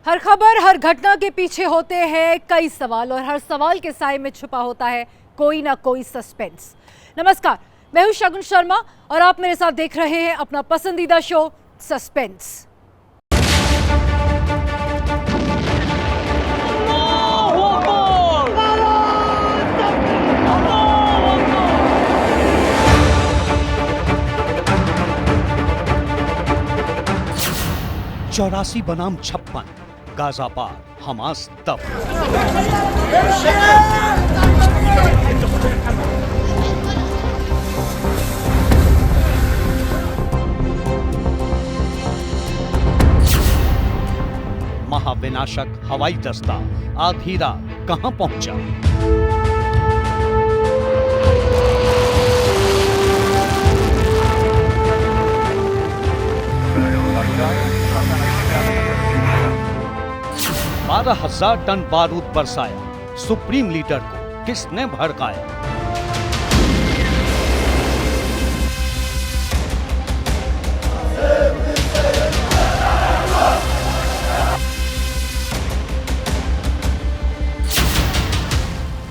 हर खबर, हर घटना के पीछे होते हैं कई सवाल और हर सवाल के साए में छुपा होता है कोई ना कोई सस्पेंस। नमस्कार, मैं हूं शगुन शर्मा और आप मेरे साथ देख रहे हैं अपना पसंदीदा शो सस्पेंस। चौरासी बनाम 56 गाजा पार हमास दफ। महाविनाशक हवाई दस्ता आधी रात कहां पहुंचा? बारह 12,000 टन बारूद बरसाया, सुप्रीम लीडर को किसने भड़काया?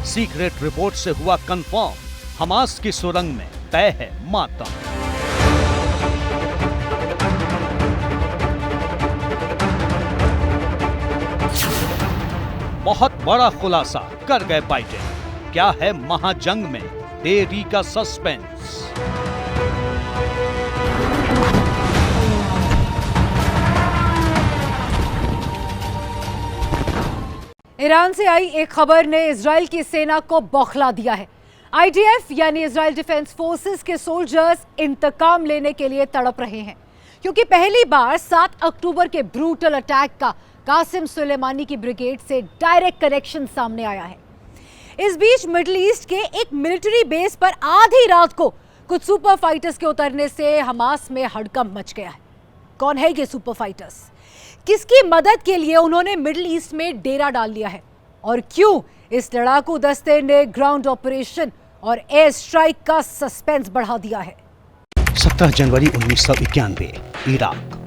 सीक्रेट रिपोर्ट से हुआ कंफर्म, हमास की सुरंग में तय है मातम। बहुत बड़ा खुलासा कर गए बाइडेन, क्या है महाजंग में देरी का सस्पेंस? ईरान से आई एक खबर ने इजराइल की सेना को बौखला दिया है। आईडीएफ यानी इजराइल डिफेंस फोर्सेस के सोल्जर्स इंतकाम लेने के लिए तड़प रहे हैं, क्योंकि पहली बार 7 अक्टूबर के ब्रूटल अटैक का कासिम सुलेमानी की ब्रिगेड से डायरेक्ट कनेक्शन सामने आया है। इस बीच मिडिल ईस्ट के एक मिलिट्री बेस पर आधी रात को कुछ सुपर फाइटर्स के उतरने से हमास में हड़कंप मच गया है। कौन है ये सुपर फाइटर्स? किसकी मदद के लिए उन्होंने मिडिल ईस्ट में डेरा डाल लिया है? और क्यों इस लड़ाकू दस्ते ने ग्राउंड ऑपरेशन और एयर स्ट्राइक का सस्पेंस बढ़ा दिया है? 17 जनवरी 1991 इराक।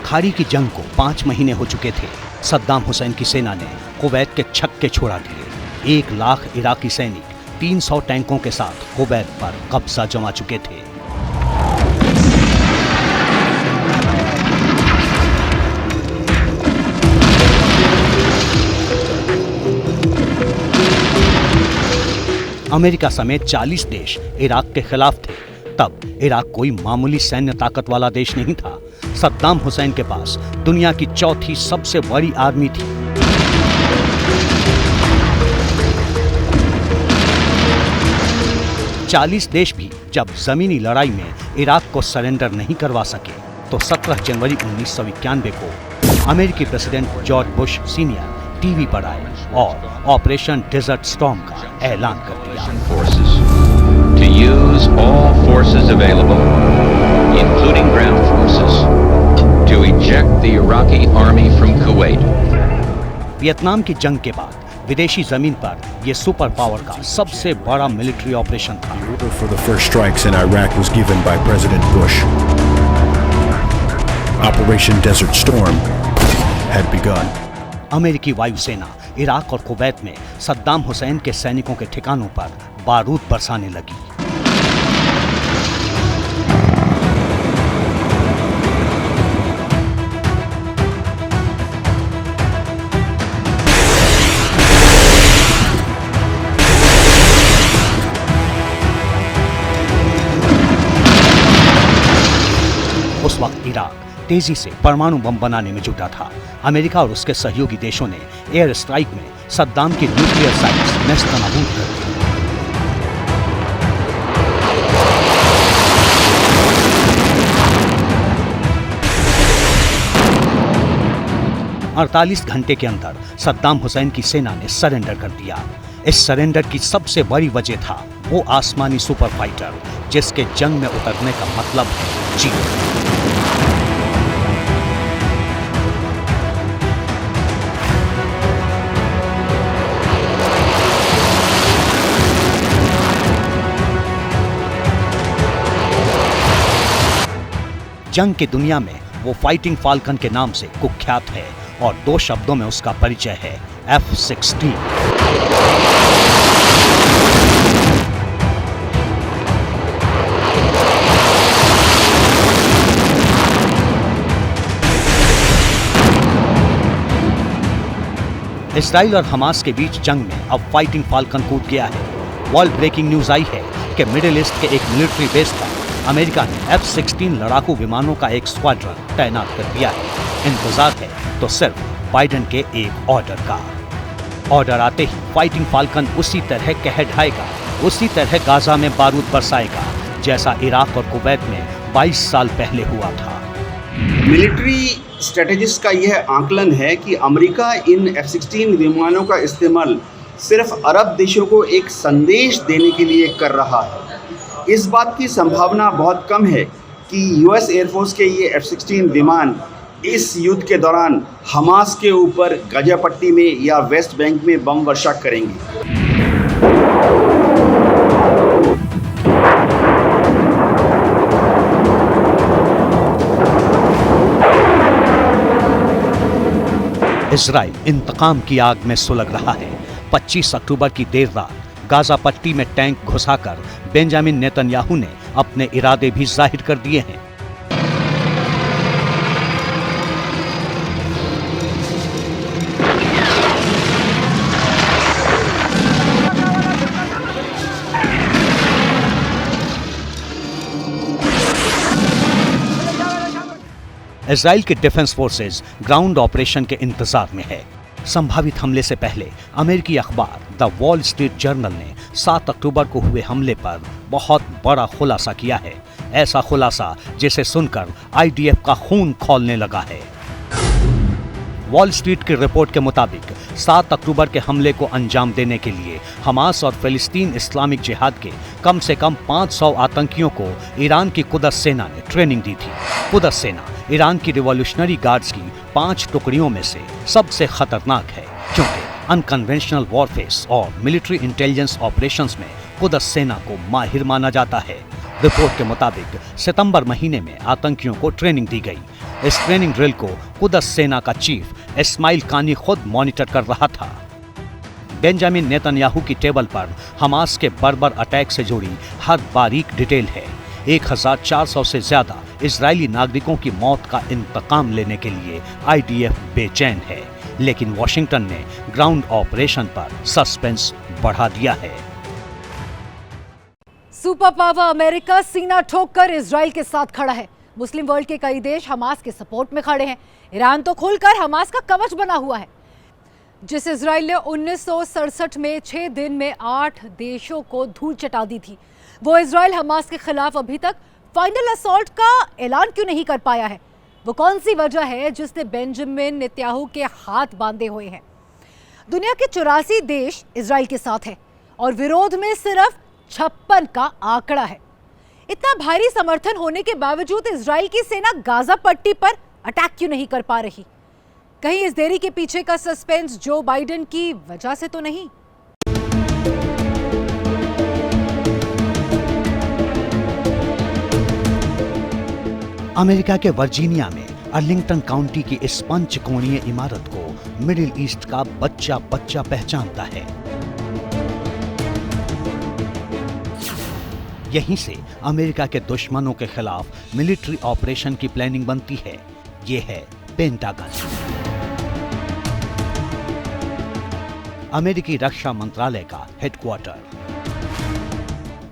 खाड़ी की जंग को 5 महीने हो चुके थे। सद्दाम हुसैन की सेना ने कुवैत के छक्के छोड़ा दिए। 1 लाख इराकी सैनिक 300 टैंकों के साथ कुवैत पर कब्जा जमा चुके थे। अमेरिका समेत 40 देश इराक के खिलाफ थे। तब इराक कोई मामूली सैन्य ताकत वाला देश नहीं था। सद्दाम हुसैन के पास दुनिया की चौथी सबसे बड़ी आर्मी थी। चालीस देश भी जब जमीनी लड़ाई में इराक को सरेंडर नहीं करवा सके, तो 17 जनवरी 1991 को अमेरिकी president George Bush senior TV पर आए और ऑपरेशन डेजर्ट स्टॉर्म का ऐलान कर दिया। To use all forces available, including ground forces, to eject the Iraqi army from Kuwait. Vietnam की जंग के बाद विदेशी जमीन पर यह सुपर पावर का सबसे बड़ा मिलिट्री ऑपरेशन था। The order for the first strikes in Iraq was given by President Bush. Operation Desert Storm had begun. अमेरिकी वायुसेना इराक और कुवैत में सद्दाम हुसैन के सैनिकों के ठिकानों पर बारूद बरसाने लगी। उस वक्त इराक तेजी से परमाणु बम बनाने में जुटा था। अमेरिका और उसके सहयोगी देशों ने एयर स्ट्राइक में सद्दाम की न्यूक्लियर साइट्स नेस्तनाबूद कर दी। 48 घंटे के अंदर सद्दाम हुसैन की सेना ने सरेंडर कर दिया। इस सरेंडर की सबसे बड़ी वजह था वो आसमानी सुपर फाइटर जिसके जंग में उतरने का मतलब है जीत। जंग की दुनिया में वो फाइटिंग फाल्कन के नाम से कुख्यात है और 2 शब्दों में उसका परिचय है, F-16। इसराइल और हमास के बीच जंग में अब फाइटिंग फाल्कन कूद गया है। वर्ल्ड ब्रेकिंग न्यूज आई है कि मिडिल ईस्ट के एक मिलिट्री बेस पर अमेरिका ने F-16 लड़ाकू विमानों का एक स्क्वाड्रन तैनात कर दिया है। इंतजार है तो सिर्फ बाइडेन के एक ऑर्डर का। ऑर्डर आते ही फाइटिंग फाल्कन उसी तरह कह ढाएगा, उसी तरह गाजा में बारूद बरसाएगा जैसा इराक और कुवैत में 22 साल पहले हुआ था। मिलिट्री स्ट्रेटेजिस्ट का यह आकलन है कि अमेरिका इन F-16 विमानों का इस्तेमाल सिर्फ अरब देशों को एक संदेश देने के लिए कर रहा है। इस बात की संभावना बहुत कम है कि US एयरफोर्स के ये F-16 विमान इस युद्ध के दौरान हमास के ऊपर गाजा पट्टी में या वेस्ट बैंक में बम वर्षा करेंगे। इजराइल इंतकाम की आग में सुलग रहा है। 25 अक्टूबर की देर रात गाजा पट्टी में टैंक घुसाकर बेंजामिन नेतन्याहू ने अपने इरादे भी जाहिर कर दिए हैं। इजराइल के डिफेंस फोर्सेज ग्राउंड ऑपरेशन के इंतजार में है। संभावित हमले से पहले अमेरिकी अखबार द वॉल स्ट्रीट जर्नल ने 7 अक्टूबर को हुए हमले पर बहुत बड़ा खुलासा किया है। ऐसा खुलासा जिसे सुनकर IDF का खून खौलने लगा है। वॉल स्ट्रीट की रिपोर्ट के मुताबिक 7 अक्टूबर के हमले को अंजाम देने के लिए हमास और फिलिस्तीन इस्लामिक जिहाद के कम से कम 500 आतंकियों को ईरान की कुदस सेना ने ट्रेनिंग दी थी। कुदस सेना ईरान की रिवॉल्यूशनरी गार्ड्स की 5 टुकड़ियों में से सबसे खतरनाक है, क्योंकि अनकन्वेंशनल वॉरफेयर और मिलिट्री इंटेलिजेंस ऑपरेशंस में कुदस सेना को माहिर माना जाता है। रिपोर्ट के मुताबिक सितंबर महीने में आतंकियों को ट्रेनिंग दी गई। इस ट्रेनिंग ड्रिल को कुदस सेना का चीफ इस्माइल कानी खुद मॉनिटर कर रहा था। बेंजामिन नेतन्याहू की टेबल पर हमास के बर्बर अटैक से जुड़ी हर बारीक डिटेल है। 1400 से ज्यादा इजरायली नागरिकों की मौत का इंतकाम लेने के लिए IDF बेचैन है, लेकिन वॉशिंगटन ने ग्राउंड ऑपरेशन पर सस्पेंस बढ़ा दिया है। सुपर पावर अमेरिका सीना ठोककर इजराइल के साथ खड़ा है। मुस्लिम वर्ल्ड के कई देश हमास के सपोर्ट में खड़े हैं। ईरान तो खुलकर हमास का कवच बना हुआ है। जिस इजराइल ने 1967 में 6 दिन में 8 देशों को धूल चटा दी थी, वो इजराइल हमास के खिलाफ अभी तक फाइनल असॉल्ट का ऐलान क्यों नहीं कर पाया है? वो कौन सी वजह है जिसने बेंजामिन नेतन्याहू के हाथ बांधे हुए हैं? दुनिया के 84 देश इजराइल के साथ है और विरोध में सिर्फ 56 का आंकड़ा है। इतना भारी समर्थन होने के बावजूद इजराइल की सेना गाजा पट्टी पर अटैक क्यों नहीं कर पा रही? कहीं इस देरी के पीछे का सस्पेंस जो बाइडेन की वजह से तो नहीं? अमेरिका के वर्जीनिया में अर्लिंगटन काउंटी की इस पंचकोणीय इमारत को मिडिल ईस्ट का बच्चा बच्चा पहचानता है। यहीं से अमेरिका के दुश्मनों के खिलाफ मिलिट्री ऑपरेशन की प्लानिंग बनती है। ये है पेंटागन। अमेरिकी रक्षा मंत्रालय का हेडक्वार्टर।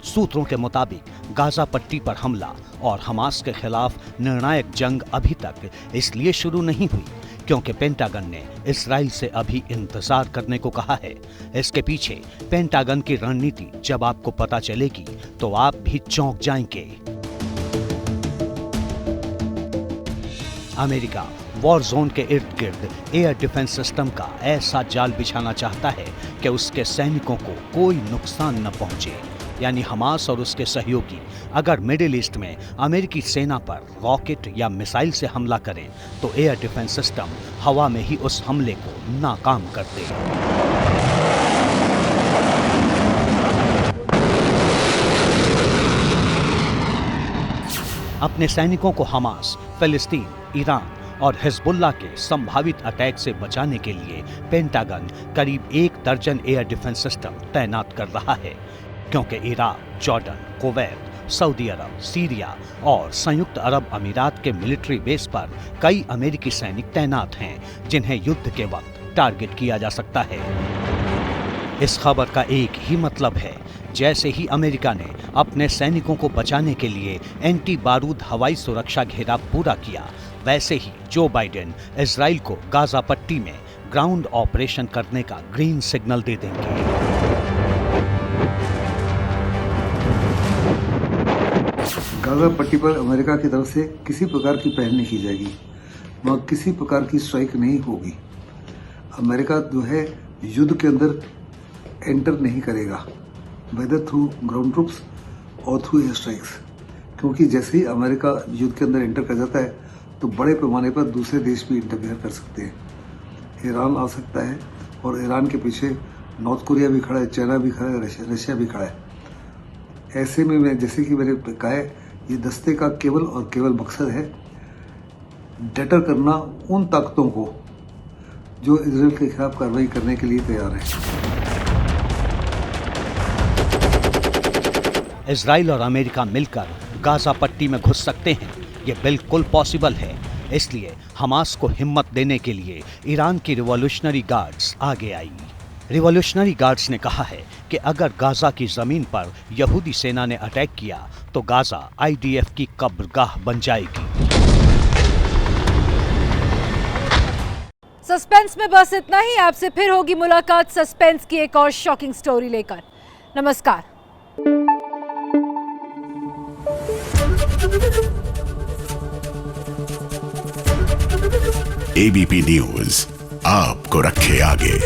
सूत्रों के मुताबिक गाजा पट्टी पर हमला और हमास के खिलाफ निर्णायक जंग अभी तक इसलिए शुरू नहीं हुई क्योंकि पेंटागन ने इजराइल से अभी इंतजार करने को कहा है। इसके पीछे पेंटागन की रणनीति जब आपको पता चलेगी तो आप भी चौंक जाएंगे। अमेरिका वॉर जोन के इर्द गिर्द एयर डिफेंस सिस्टम का ऐसा जाल बिछाना चाहता है कि उसके सैनिकों को कोई नुकसान न पहुंचे। यानी हमास और उसके सहयोगी अगर मिडिल ईस्ट में अमेरिकी सेना पर रॉकेट या मिसाइल से हमला करें तो एयर डिफेंस सिस्टम हवा में ही उस हमले को नाकाम कर दे। अपने सैनिकों को हमास, फिलिस्तीन, ईरान और हिजबुल्लाह के संभावित अटैक से बचाने के लिए पेंटागन करीब 1 दर्जन एयर डिफेंस सिस्टम तैनात कर रहा है, क्योंकि इराक, जॉर्डन, कुवैत, सऊदी अरब, सीरिया और संयुक्त अरब अमीरात के मिलिट्री बेस पर कई अमेरिकी सैनिक तैनात हैं जिन्हें युद्ध के वक्त टारगेट किया जा सकता है। इस खबर का एक ही मतलब है, जैसे ही अमेरिका ने अपने सैनिकों को बचाने के लिए एंटी बारूद हवाई सुरक्षा घेराव पूरा किया, वैसे ही जो बाइडेन इजराइल को गाजा पट्टी में ग्राउंड ऑपरेशन करने का ग्रीन सिग्नल दे देंगे। गाजा पट्टी पर अमेरिका की तरफ से किसी प्रकार की पहल नहीं की जाएगी, वहाँ किसी प्रकार की स्ट्राइक नहीं होगी। अमेरिका जो है युद्ध के अंदर एंटर नहीं करेगा, वेदर थ्रू ग्राउंड ट्रूप्स और थ्रू एयर स्ट्राइक्स, क्योंकि जैसे ही अमेरिका युद्ध के अंदर एंटर कर जाता है तो बड़े पैमाने पर दूसरे देश भी इंटरफेयर कर सकते हैं। ईरान आ सकता है और ईरान के पीछे नॉर्थ कोरिया भी खड़ा है, चाइना भी खड़ा है, रशिया भी खड़ा है। ऐसे में मैं जैसे कि मैंने कहा है, ये दस्ते का केवल और केवल मकसद है डटर करना उन ताकतों को जो इजराइल के खिलाफ कार्रवाई करने के लिए तैयार है। इजराइल और अमेरिका मिलकर गाजा पट्टी में घुस सकते हैं, ये बिल्कुल पॉसिबल है। इसलिए हमास को हिम्मत देने के लिए ईरान की रिवॉल्यूशनरी गार्ड्स आगे आई। रिवॉल्यूशनरी गार्ड्स ने कहा है कि अगर गाजा की जमीन पर यहूदी सेना ने अटैक किया तो गाजा आईडीएफ की कब्रगाह बन जाएगी। सस्पेंस में बस इतना ही। आपसे फिर होगी मुलाकात सस्पेंस की एक और शॉकिंग स्टोरी लेकर। नमस्कार। एबीपी न्यूज आपको रखे आगे।